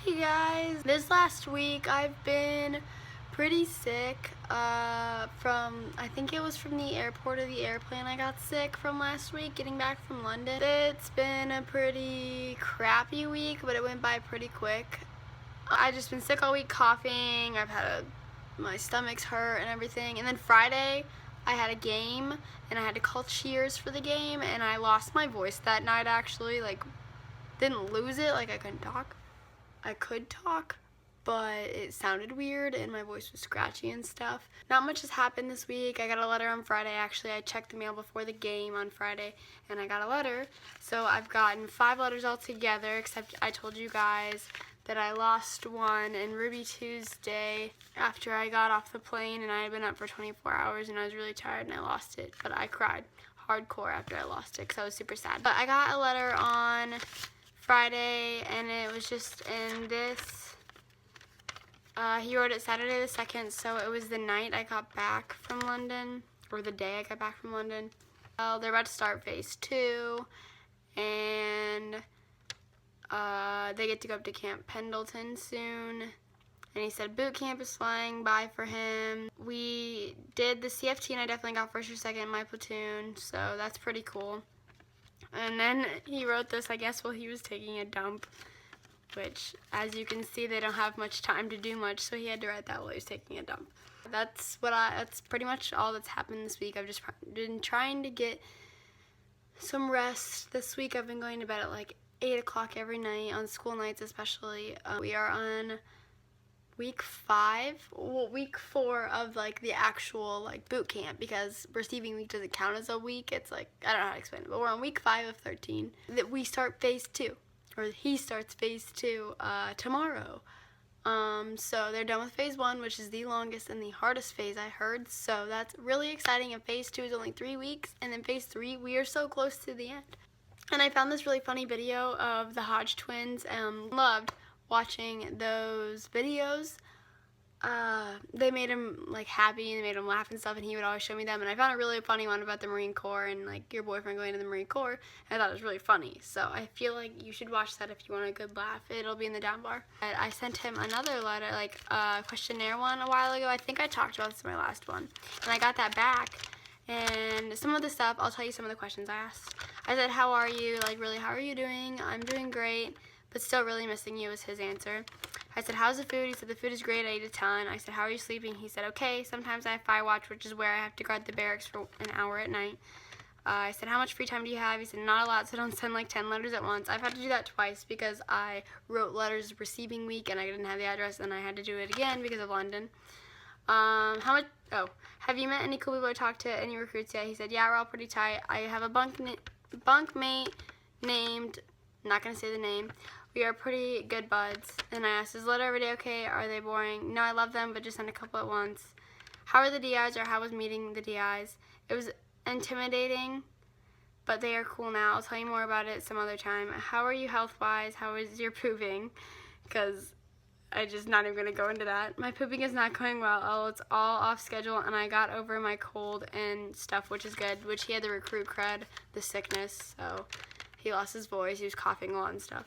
Hey guys, this last week I've been pretty sick I think it was from the airport or the airplane I got sick from last week getting back from London. It's been a pretty crappy week, but it went by pretty quick. I've just been sick all week, coughing, my stomach's hurt and everything, and then Friday I had a game and I had to call cheers for the game and I lost my voice that night actually, didn't lose it, I couldn't talk. I could talk, but it sounded weird and my voice was scratchy and stuff. Not much has happened this week. I got a letter on Friday. Actually, I checked the mail before the game on Friday and I got a letter. So I've gotten 5 letters altogether, except I told you guys that I lost one in Ruby Tuesday after I got off the plane and I had been up for 24 hours and I was really tired and I lost it. But I cried hardcore after I lost it because I was super sad. But I got a letter on Friday and it was just in this. He wrote it Saturday the 2nd, so it was the night I got back from London, or the day I got back from London. Well, they're about to start phase 2 and they get to go up to Camp Pendleton soon. And he said boot camp is flying by for him. We did the CFT and I definitely got first or second in my platoon, so that's pretty cool. And then he wrote this, I guess, while he was taking a dump, which, as you can see, they don't have much time to do much, so he had to write that while he was taking a dump. That's pretty much all that's happened this week. I've just been trying to get some rest. This week I've been going to bed at 8 o'clock every night, on school nights especially. We are on week 4 of the actual boot camp, because receiving week doesn't count as a week. It's I don't know how to explain it, but we're on week 5 of 13. That we start phase 2, or he starts phase 2 tomorrow. So they're done with phase 1, which is the longest and the hardest phase I heard. So that's really exciting. And phase 2 is only 3 weeks, and then phase 3 we are so close to the end. And I found this really funny video of the Hodge twins. Loved watching those videos. They made him happy and they made him laugh and stuff, and he would always show me them. And I found a really funny one about the Marine Corps and your boyfriend going to the Marine Corps, and I thought it was really funny. So I feel like you should watch that if you want a good laugh. It'll be in the down bar. I sent him another letter, a questionnaire one a while ago. I think I talked about this in my last one, and I got that back. And some of the stuff, I'll tell you some of the questions I asked. I said, how are you? Really, how are you doing? I'm doing great, but still really missing you, was his answer. I said, how's the food? He said, the food is great, I ate a ton. I said, how are you sleeping? He said, okay, sometimes I have fire watch, which is where I have to guard the barracks for an hour at night. I said, how much free time do you have? He said, not a lot, so don't send 10 letters at once. I've had to do that twice because I wrote letters receiving week and I didn't have the address, and I had to do it again because of London. Have you met any cool people or talked to any recruits yet? He said, yeah, we're all pretty tight. I have a bunkmate named, not going to say the name. We are pretty good buds. And I asked, is letter every day okay? Are they boring? No, I love them, but just send a couple at once. How are the DIs, or how was meeting the DIs? It was intimidating, but they are cool now. I'll tell you more about it some other time. How are you health-wise? How is your pooping? Because I'm just not even going to go into that. My pooping is not going well. Oh, it's all off schedule, and I got over my cold and stuff, which is good, which he had the recruit crud, the sickness, so he lost his voice. He was coughing a lot and stuff.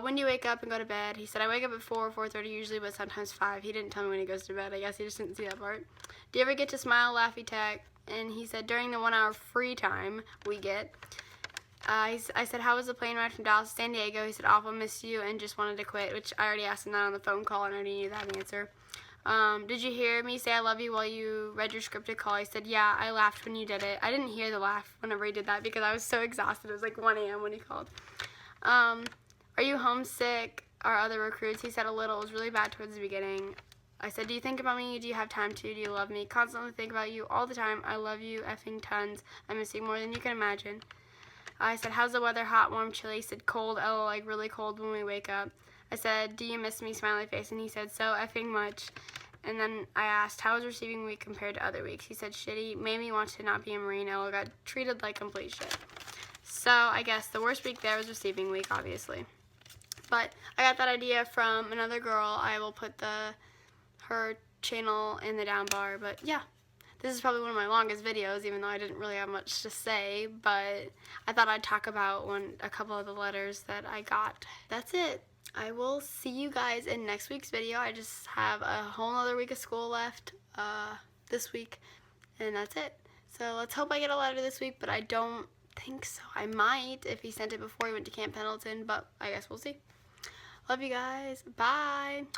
When do you wake up and go to bed? He said, I wake up at 4 or 4:30 usually, but sometimes 5. He didn't tell me when he goes to bed. I guess he just didn't see that part. Do you ever get to smile, laughy tech? And he said, during the 1 hour free time we get. I said, how was the plane ride from Dallas to San Diego? He said, awful, miss you, and just wanted to quit, which I already asked him that on the phone call and I already knew that answer. Did you hear me say I love you while you read your scripted call? He said, yeah, I laughed when you did it. I didn't hear the laugh whenever he did that because I was so exhausted. It was 1 a.m. when he called. Are you homesick? Our other recruits? He said a little. It was really bad towards the beginning. I said, do you think about me? Do you have time to? Do you love me? Constantly think about you all the time. I love you effing tons. I miss you more than you can imagine. I said, how's the weather? Hot, warm, chilly? He said, cold. Oh, really cold when we wake up. I said, do you miss me? Smiley face. And he said, so effing much. And then I asked, how was receiving week compared to other weeks? He said, shitty. Made me want to not be a Marine. I got treated like complete shit. So I guess the worst week there was receiving week, obviously. But I got that idea from another girl. I will put her channel in the down bar. But yeah, this is probably one of my longest videos, even though I didn't really have much to say. But I thought I'd talk about a couple of the letters that I got. That's it. I will see you guys in next week's video. I just have a whole other week of school left this week, and that's it. So let's hope I get a letter this week, but I don't think so. I might if he sent it before he went to Camp Pendleton, but I guess we'll see. Love you guys. Bye.